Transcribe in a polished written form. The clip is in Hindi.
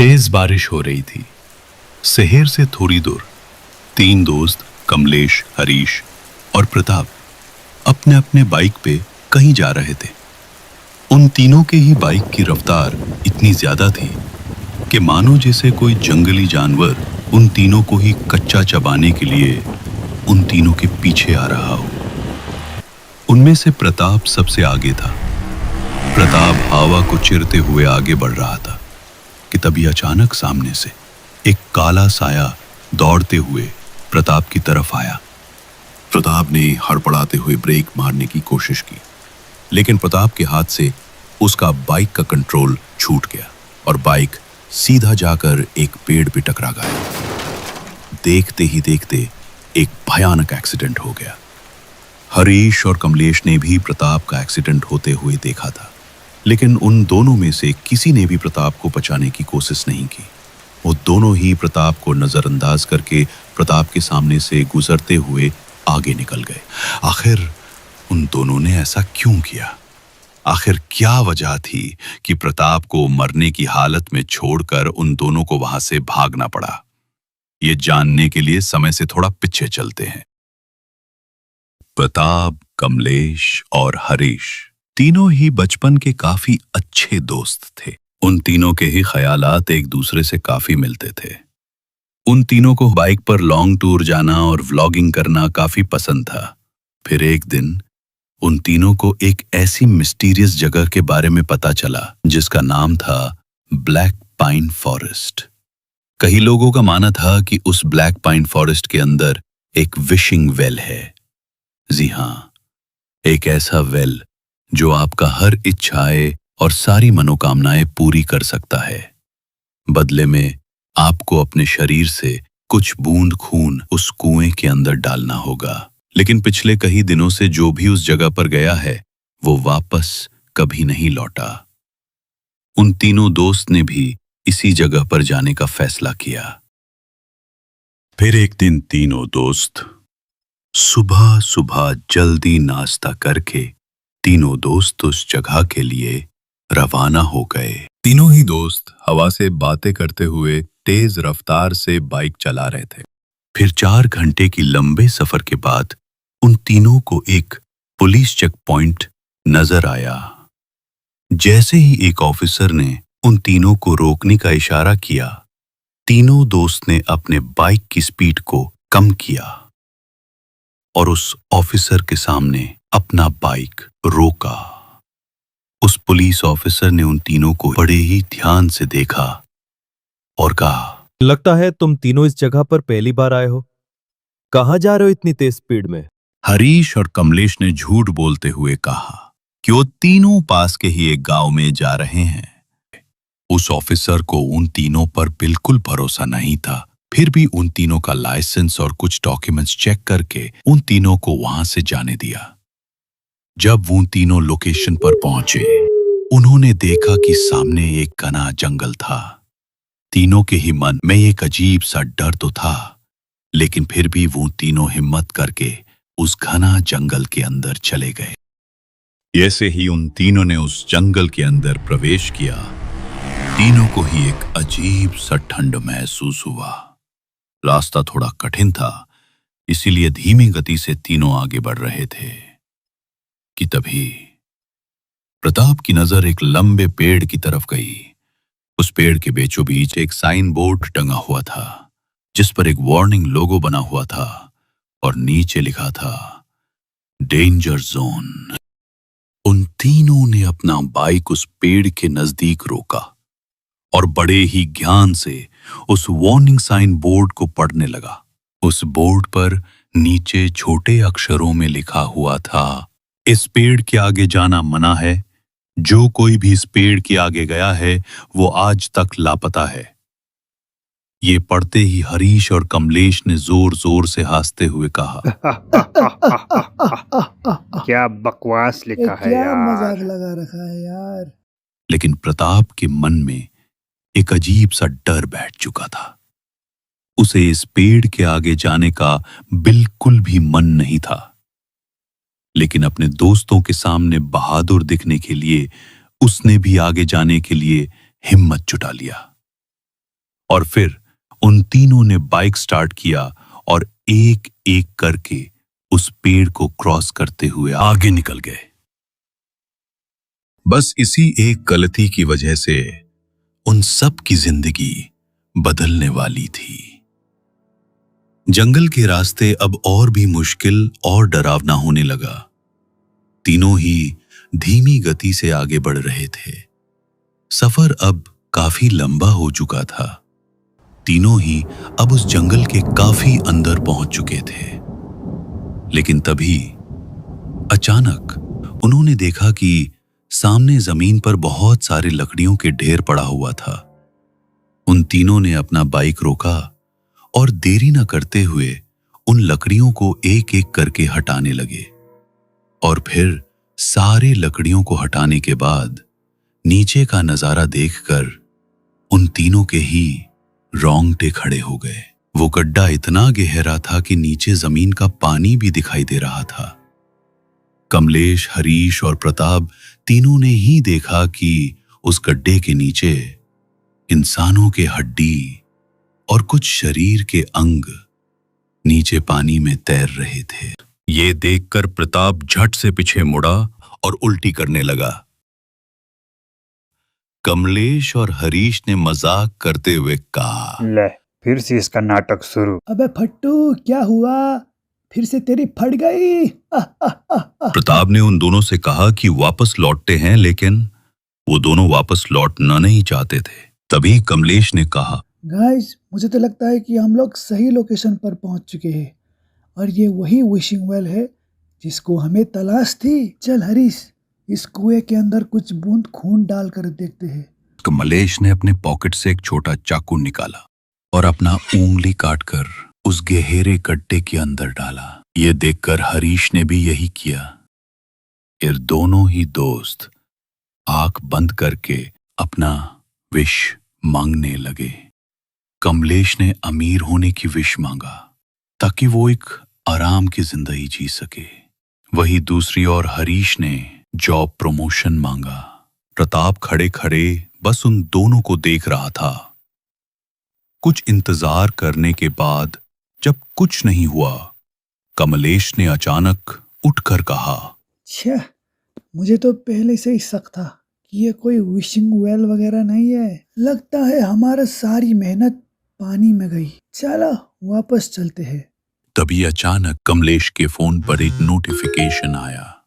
तेज बारिश हो रही थी। शहर से थोड़ी दूर तीन दोस्त कमलेश, हरीश और प्रताप अपने अपने बाइक पे कहीं जा रहे थे। उन तीनों के ही बाइक की रफ्तार इतनी ज्यादा थी कि मानो जैसे कोई जंगली जानवर उन तीनों को ही कच्चा चबाने के लिए उन तीनों के पीछे आ रहा हो। उनमें से प्रताप सबसे आगे था। प्रताप हवा को चिरते हुए आगे बढ़ रहा था कि तभी अचानक सामने से एक काला साया दौड़ते हुए प्रताप की तरफ आया। प्रताप ने हड़बड़ाते हुए ब्रेक मारने की कोशिश की, लेकिन प्रताप के हाथ से उसका बाइक का कंट्रोल छूट गया और बाइक सीधा जाकर एक पेड़ पे टकरा गया। देखते ही देखते एक भयानक एक्सीडेंट हो गया। हरीश और कमलेश ने भी प्रताप का एक्सीडेंट होते हुए देखा था, लेकिन उन दोनों में से किसी ने भी प्रताप को बचाने की कोशिश नहीं की। वो दोनों ही प्रताप को नजरअंदाज करके प्रताप के सामने से गुजरते हुए आगे निकल गए। आखिर उन दोनों ने ऐसा क्यों किया? आखिर क्या वजह थी कि प्रताप को मरने की हालत में छोड़कर उन दोनों को वहां से भागना पड़ा? ये जानने के लिए समय से थोड़ा पीछे चलते हैं। प्रताप, कमलेश और हरीश तीनों ही बचपन के काफी अच्छे दोस्त थे। उन तीनों के ही ख्यालात एक दूसरे से काफी मिलते थे। उन तीनों को बाइक पर लॉन्ग टूर जाना और व्लॉगिंग करना काफी पसंद था। फिर एक दिन उन तीनों को एक ऐसी मिस्टीरियस जगह के बारे में पता चला जिसका नाम था ब्लैक पाइन फॉरेस्ट। कई लोगों का मानना था कि उस ब्लैक पाइन फॉरेस्ट के अंदर एक विशिंग वेल है। जी हां, एक ऐसा वेल जो आपका हर इच्छाएं और सारी मनोकामनाएं पूरी कर सकता है। बदले में आपको अपने शरीर से कुछ बूंद खून उस कुएं के अंदर डालना होगा। लेकिन पिछले कई दिनों से जो भी उस जगह पर गया है वो वापस कभी नहीं लौटा। उन तीनों दोस्त ने भी इसी जगह पर जाने का फैसला किया। फिर एक दिन तीनों दोस्त सुबह सुबह जल्दी नाश्ता करके तीनों दोस्त उस जगह के लिए रवाना हो गए। तीनों ही दोस्त हवा से बातें करते हुए तेज रफ्तार से बाइक चला रहे थे। फिर 4 घंटे की लंबे सफर के बाद उन तीनों को एक पुलिस चेक पॉइंट नजर आया। जैसे ही एक ऑफिसर ने उन तीनों को रोकने का इशारा किया, तीनों दोस्त ने अपने बाइक की स्पीड को कम किया और उस ऑफिसर के सामने अपना बाइक रोका। उस पुलिस ऑफिसर ने उन तीनों को बड़े ही ध्यान से देखा और कहा, लगता है तुम तीनों इस जगह पर पहली बार आए हो। कहां जा रहे हो इतनी तेज स्पीड में? हरीश और कमलेश ने झूठ बोलते हुए कहा कि वो तीनों पास के ही एक गांव में जा रहे हैं। उस ऑफिसर को उन तीनों पर बिल्कुल भरोसा नहीं था, फिर भी उन तीनों का लाइसेंस और कुछ डॉक्यूमेंट्स चेक करके उन तीनों को वहां से जाने दिया। जब वो तीनों लोकेशन पर पहुंचे, उन्होंने देखा कि सामने एक घना जंगल था। तीनों के ही मन में एक अजीब सा डर तो था, लेकिन फिर भी वो तीनों हिम्मत करके उस घना जंगल के अंदर चले गए। जैसे ही उन तीनों ने उस जंगल के अंदर प्रवेश किया, तीनों को ही एक अजीब सा ठंड महसूस हुआ। रास्ता थोड़ा कठिन था, इसीलिए धीमी गति से तीनों आगे बढ़ रहे थे कि तभी प्रताप की नजर एक लंबे पेड़ की तरफ गई। उस पेड़ के बीचों बीच एक साइन बोर्ड टंगा हुआ था जिस पर एक वार्निंग लोगो बना हुआ था और नीचे लिखा था डेंजर जोन। उन तीनों ने अपना बाइक उस पेड़ के नजदीक रोका और बड़े ही ध्यान से उस वार्निंग साइन बोर्ड को पढ़ने लगा। उस बोर्ड पर नीचे छोटे अक्षरों में लिखा हुआ था, इस पेड़ के आगे जाना मना है। जो कोई भी इस पेड़ के आगे गया है वो आज तक लापता है। ये पढ़ते ही हरीश और कमलेश ने जोर जोर से हंसते हुए कहा, क्या बकवास लिखा है क्या यार। मजाक लगा रखा है यार। लेकिन प्रताप के मन में एक अजीब सा डर बैठ चुका था। उसे इस पेड़ के आगे जाने का बिल्कुल भी मन नहीं था, लेकिन अपने दोस्तों के सामने बहादुर दिखने के लिए उसने भी आगे जाने के लिए हिम्मत जुटा लिया। और फिर उन तीनों ने बाइक स्टार्ट किया और एक एक करके उस पेड़ को क्रॉस करते हुए आगे निकल गए। बस इसी एक गलती की वजह से उन सब की जिंदगी बदलने वाली थी। जंगल के रास्ते अब और भी मुश्किल और डरावना होने लगा। तीनों ही धीमी गति से आगे बढ़ रहे थे। सफर अब काफी लंबा हो चुका था। तीनों ही अब उस जंगल के काफी अंदर पहुंच चुके थे। लेकिन तभी अचानक उन्होंने देखा कि सामने जमीन पर बहुत सारे लकड़ियों के ढेर पड़ा हुआ था। उन तीनों ने अपना बाइक रोका और देरी न करते हुए उन लकड़ियों को एक एक करके हटाने लगे। और फिर सारे लकड़ियों को हटाने के बाद नीचे का नजारा देखकर उन तीनों के ही रोंगटे खड़े हो गए। वो गड्ढा इतना गहरा था कि नीचे जमीन का पानी भी दिखाई दे रहा था। कमलेश, हरीश और प्रताप तीनों ने ही देखा कि उस गड्ढे के नीचे इंसानों के हड्डी और कुछ शरीर के अंग नीचे पानी में तैर रहे थे। ये देखकर प्रताप झट से पीछे मुड़ा और उल्टी करने लगा। कमलेश और हरीश ने मजाक करते हुए कहा, ले फिर से इसका नाटक शुरू। अबे फट्टू, क्या हुआ? फिर से तेरी फट गई? प्रताप ने उन दोनों से कहा कि वापस लौटते हैं, लेकिन वो दोनों वापस लौटना नहीं चाहते थे। तभी कमलेश ने कहा, गाइस, मुझे तो लगता है कि हम लोग सही लोकेशन पर पहुंच चुके हैं और ये वही विशिंग वेल है जिसको हमें तलाश थी। चल हरीश, इस कुएं के अंदर कुछ बूंद खून डाल कर देखते हैं। कमलेश ने अपने पॉकेट से एक छोटा चाकू निकाला और अपना उंगली काटकर उस गहरे गड्ढे के अंदर डाला। ये देखकर हरीश ने भी यही किया। फिर दोनों ही दोस्त आंख बंद करके अपना विश मांगने लगे। कमलेश ने अमीर होने की विश मांगा ताकि वो एक आराम की जिंदगी जी सके। वही दूसरी ओर हरीश ने जॉब प्रमोशन मांगा। प्रताप खड़े खड़े बस उन दोनों को देख रहा था। कुछ इंतजार करने के बाद जब कुछ नहीं हुआ, कमलेश ने अचानक उठकर कहा, छह, मुझे तो पहले से ही शक था कि ये कोई विशिंग वेल वगैरह नहीं है। लगता है हमारा सारी मेहनत पानी में गई। चलो वापस चलते हैं। तभी अचानक कमलेश के फोन पर एक नोटिफिकेशन आया।